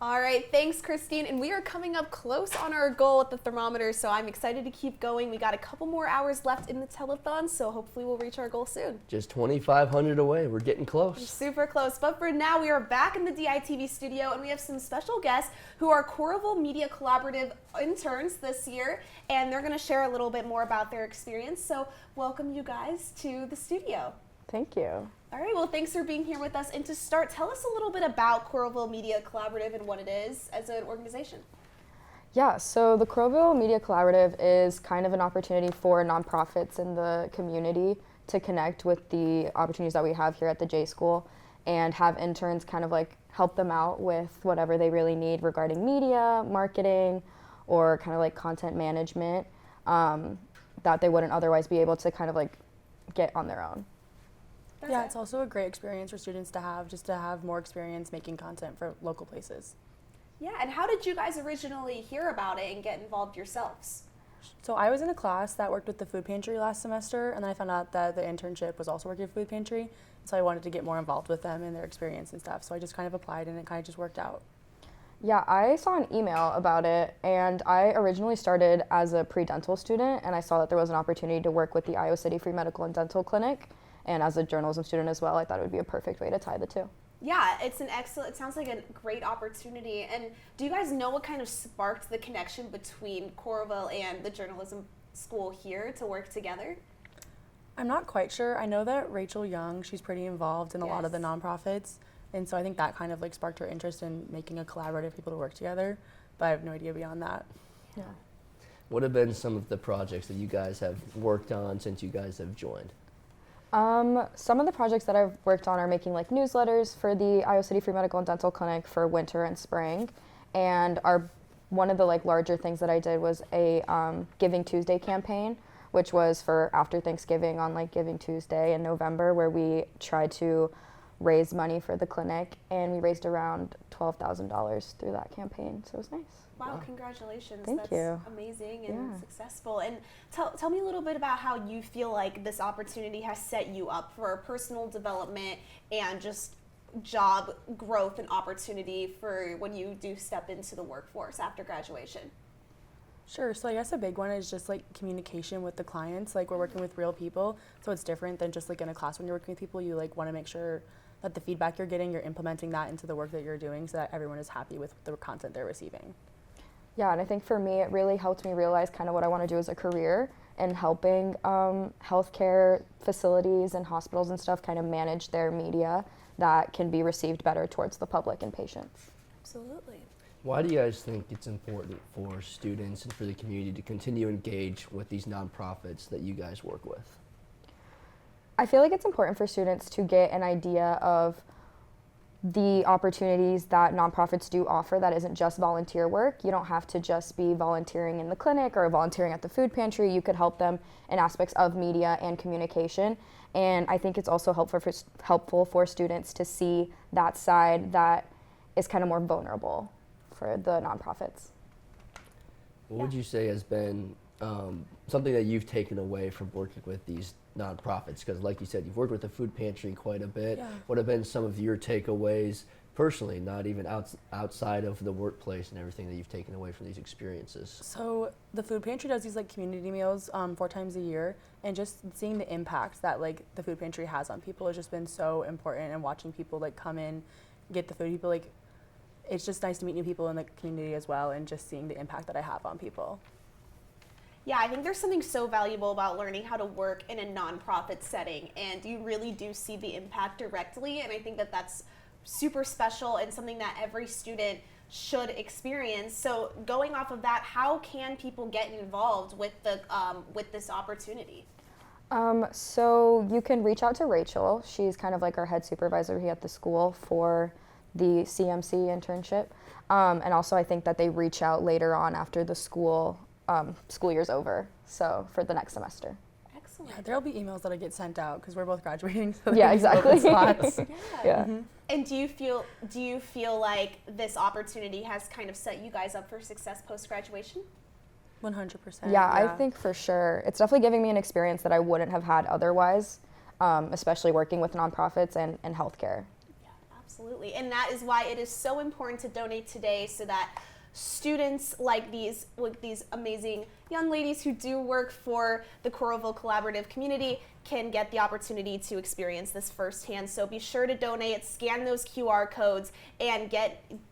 All right, thanks, Christine. And we are coming up close on our goal with the thermometer, so I'm excited to keep going. We got a couple more hours left in the telethon, so hopefully we'll reach our goal soon. Just 2,500 away. We're getting close. We're super close. But for now, we are back in the DITV studio, and we have some special guests who are Coralville Media Collaborative interns this year, and they're going to share a little bit more about their experience. So welcome you guys to the studio. Thank you. All right, well, thanks for being here with us. And to start, tell us a little bit about Coralville Media Collaborative and what it is as an organization. Yeah, so the Coralville Media Collaborative is kind of an opportunity for nonprofits in the community to connect with the opportunities that we have here at the J School and have interns kind of like help them out with whatever they really need regarding media, marketing, or kind of like content management that they wouldn't otherwise be able to kind of like get on their own. Yeah, it's also a great experience for students to have, just to have more experience making content for local places. Yeah, and how did you guys originally hear about it and get involved yourselves? So I was in a class that worked with the food pantry last semester, and then I found out that the internship was also working at food pantry, so I wanted to get more involved with them and their experience and stuff, so I just kind of applied and it kind of just worked out. Yeah, I saw an email about it, and I originally started as a pre-dental student, and I saw that there was an opportunity to work with the Iowa City Free Medical and Dental Clinic. And as a journalism student as well, I thought it would be a perfect way to tie the two. Yeah, it sounds like a great opportunity. And do you guys know what kind of sparked the connection between Coralville and the journalism school here to work together? I'm not quite sure. I know that Rachel Young, she's pretty involved in a lot of the nonprofits. And so I think that kind of like sparked her interest in making a collaborative people to work together. But I have no idea beyond that. Yeah. What have been some of the projects that you guys have worked on since you guys have joined? Some of the projects that I've worked on are making like newsletters for the Iowa City Free Medical and Dental Clinic for winter and spring. And one of the like larger things that I did was a Giving Tuesday campaign, which was for after Thanksgiving on like Giving Tuesday in November, where we tried to raise money for the clinic, and we raised around $12,000 through that campaign, so it was nice. Wow, congratulations. Thank you. That's amazing and successful. And tell me a little bit about how you feel like this opportunity has set you up for personal development and just job growth and opportunity for when you do step into the workforce after graduation. Sure, so I guess a big one is just like communication with the clients. Like we're working with real people, so it's different than just like in a class when you're working with people. You like want to make sure that the feedback you're getting, you're implementing that into the work that you're doing so that everyone is happy with the content they're receiving. Yeah, and I think for me, it really helped me realize kind of what I want to do as a career and helping healthcare facilities and hospitals and stuff kind of manage their media that can be received better towards the public and patients. Absolutely. Why do you guys think it's important for students and for the community to continue to engage with these nonprofits that you guys work with? I feel like it's important for students to get an idea of the opportunities that nonprofits do offer that isn't just volunteer work. You don't have to just be volunteering in the clinic or volunteering at the food pantry. You could help them in aspects of media and communication. And I think it's also helpful for students to see that side that is kind of more vulnerable for the nonprofits. What would you say has been something that you've taken away from working with these nonprofits? Because like you said, you've worked with the food pantry quite a bit. Yeah. What have been some of your takeaways personally, not even outside of the workplace and everything that you've taken away from these experiences? So the food pantry does these like community meals 4 times a year, and just seeing the impact that like the food pantry has on people has just been so important, and watching people like come in, get the food, people like, it's just nice to meet new people in the community as well, and just seeing the impact that I have on people. Yeah, I think there's something so valuable about learning how to work in a nonprofit setting, and you really do see the impact directly, and I think that that's super special and something that every student should experience. So going off of that, how can people get involved with this opportunity? So you can reach out to Rachel. She's kind of like our head supervisor here at the school for the CMC internship. And also I think that they reach out later on after the school year's over, so for the next semester. Excellent. Yeah, there'll be emails that I get sent out because we're both graduating. So Yeah, exactly. Slots. Yeah. Mm-hmm. And do you feel like this opportunity has kind of set you guys up for success post-graduation? 100%. Yeah, I think for sure. It's definitely giving me an experience that I wouldn't have had otherwise, especially working with nonprofits and healthcare. Yeah, Absolutely, and that is why it is so important to donate today, so that students like these amazing young ladies who do work for the Coralville Collaborative community can get the opportunity to experience this firsthand. So be sure to donate, scan those QR codes, and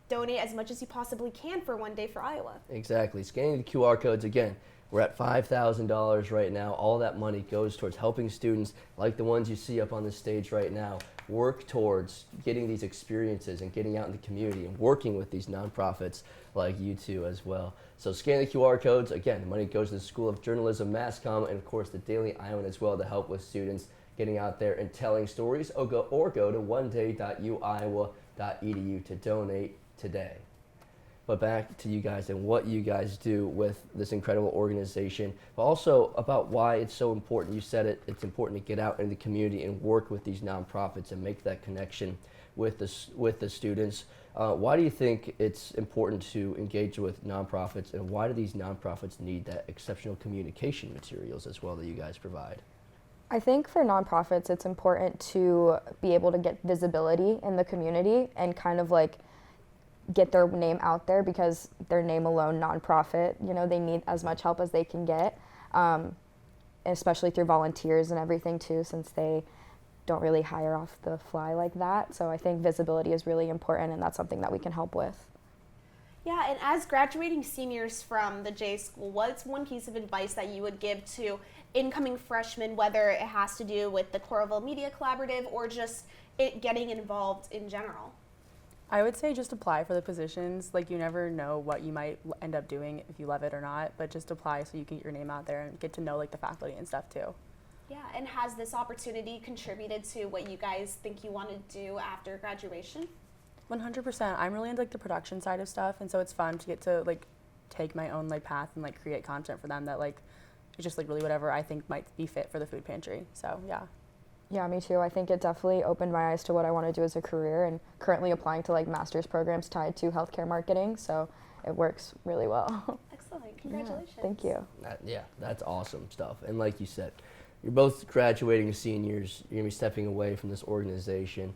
donate as much as you possibly can for One Day for Iowa. Exactly. Scanning the QR codes again. We're at $5,000 right now. All that money goes towards helping students like the ones you see up on the stage right now work towards getting these experiences and getting out in the community and working with these nonprofits like you two as well. So scan the QR codes. Again, the money goes to the School of Journalism, Mass Comm, and of course the Daily Iowan as well to help with students getting out there and telling stories, or go to oneday.uiowa.edu to donate today. But back to you guys and what you guys do with this incredible organization, but also about why it's so important. You said it, it's important to get out in the community and work with these nonprofits and make that connection with the students. Why do you think it's important to engage with nonprofits, and why do these nonprofits need that exceptional communication materials as well that you guys provide? I think for nonprofits, it's important to be able to get visibility in the community and kind of like get their name out there, because their name alone, nonprofit, you know, they need as much help as they can get, especially through volunteers and everything too, since they don't really hire off the fly like that. So I think visibility is really important, and that's something that we can help with. Yeah, and as graduating seniors from the J School, what's one piece of advice that you would give to incoming freshmen, whether it has to do with the Coralville Media Collaborative or just getting involved in general? I would say just apply for the positions. Like, you never know what you might end up doing if you love it or not, but just apply so you can get your name out there and get to know like the faculty and stuff too. Yeah, and has this opportunity contributed to what you guys think you want to do after graduation? 100%. I'm really into like the production side of stuff, and so it's fun to get to like take my own like path and like create content for them that like is just like really whatever I think might be fit for the food pantry. So yeah. Yeah, me too. I think it definitely opened my eyes to what I want to do as a career, and currently applying to like master's programs tied to healthcare marketing, so it works really well. Excellent. Congratulations. Yeah, thank you. That's awesome stuff. And like you said, you're both graduating seniors. You're going to be stepping away from this organization.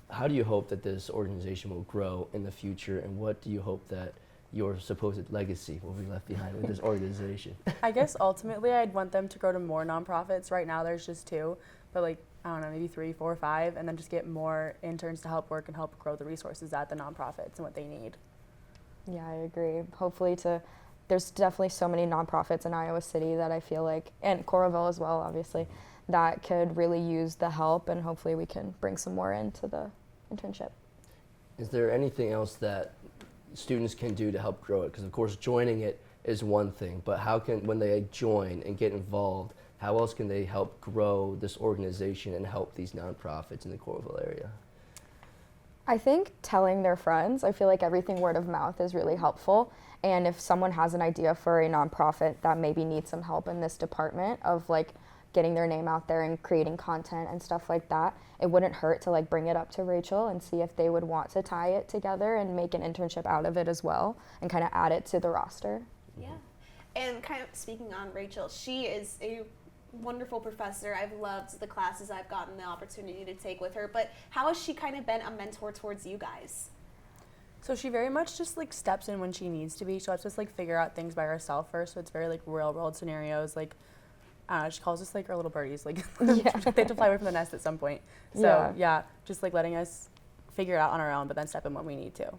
How do you hope that this organization will grow in the future, and what do you hope that your supposed legacy will be left behind with this organization? I guess ultimately I'd want them to grow to more nonprofits. Right now there's just 2, but like, I don't know, maybe 3, 4, 5, and then just get more interns to help work and help grow the resources at the nonprofits and what they need. Yeah, I agree. Hopefully there's definitely so many nonprofits in Iowa City that I feel like, and Coralville as well, obviously, that could really use the help, and hopefully we can bring some more into the internship. Is there anything else that students can do to help grow it? Because of course joining it is one thing, but when they join and get involved, how else can they help grow this organization and help these nonprofits in the Coralville area? I think telling their friends. I feel like everything word of mouth is really helpful. And if someone has an idea for a nonprofit that maybe needs some help in this department of like getting their name out there and creating content and stuff like that, it wouldn't hurt to like bring it up to Rachel and see if they would want to tie it together and make an internship out of it as well, and kind of add it to the roster. Yeah. And kind of speaking on Rachel, she is a wonderful professor. I've loved the classes I've gotten the opportunity to take with her, but how has she kind of been a mentor towards you guys? So she very much just like steps in when she needs to be. She lets us like figure out things by herself first, so it's very like real world scenarios. Like she calls us like our little birdies, like they have to fly away from the nest at some point. So yeah, just like letting us figure it out on our own, but then step in when we need to.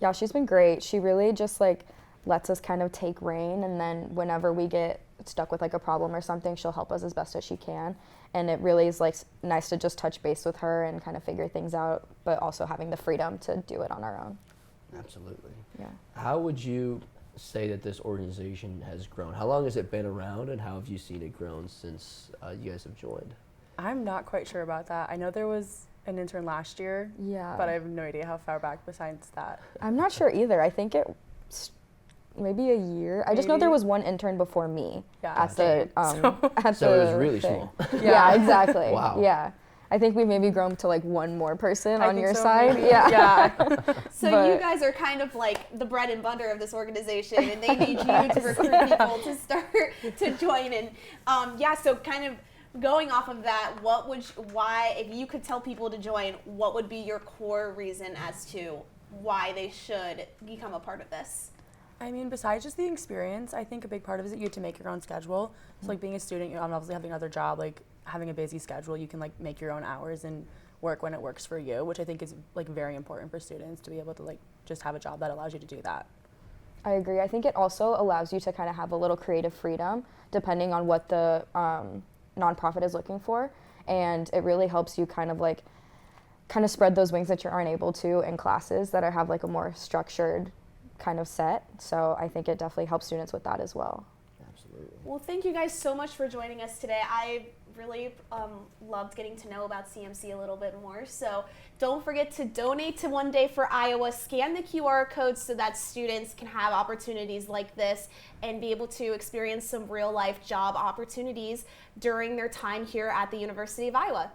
Yeah, she's been great. She really just like lets us kind of take reign, and then whenever we get stuck with like a problem or something, she'll help us as best as she can. And it really is like nice to just touch base with her and kind of figure things out, but also having the freedom to do it on our own. Absolutely. Yeah. How would you say that this organization has grown? How long has it been around, and how have you seen it grown since you guys have joined? I'm not quite sure about that. I know there was an intern last year, but I have no idea how far back besides that. I'm not sure either. I think it maybe a year. I just know there was one intern before me at the so it was really small. Yeah, exactly. Wow. Yeah. I think we've maybe grown to like one more person on your side. Maybe. Yeah. So you guys are kind of like the bread and butter of this organization, and they need you to recruit people to start to join. And so kind of going off of that, why, if you could tell people to join, what would be your core reason as to why they should become a part of this? I mean, besides just the experience, I think a big part of it is that you get to make your own schedule. So like being a student, you obviously having another job, like having a busy schedule, you can like make your own hours and work when it works for you, which I think is like very important for students to be able to like just have a job that allows you to do that. I agree. I think it also allows you to kind of have a little creative freedom depending on what the nonprofit is looking for, and it really helps you kind of spread those wings that you aren't able to in classes that have like a more structured kind of set. So I think it definitely helps students with that as well. Absolutely. Well, thank you guys so much for joining us today. I really loved getting to know about CMC a little bit more. So don't forget to donate to One Day for Iowa. Scan the QR code so that students can have opportunities like this and be able to experience some real life job opportunities during their time here at the University of Iowa.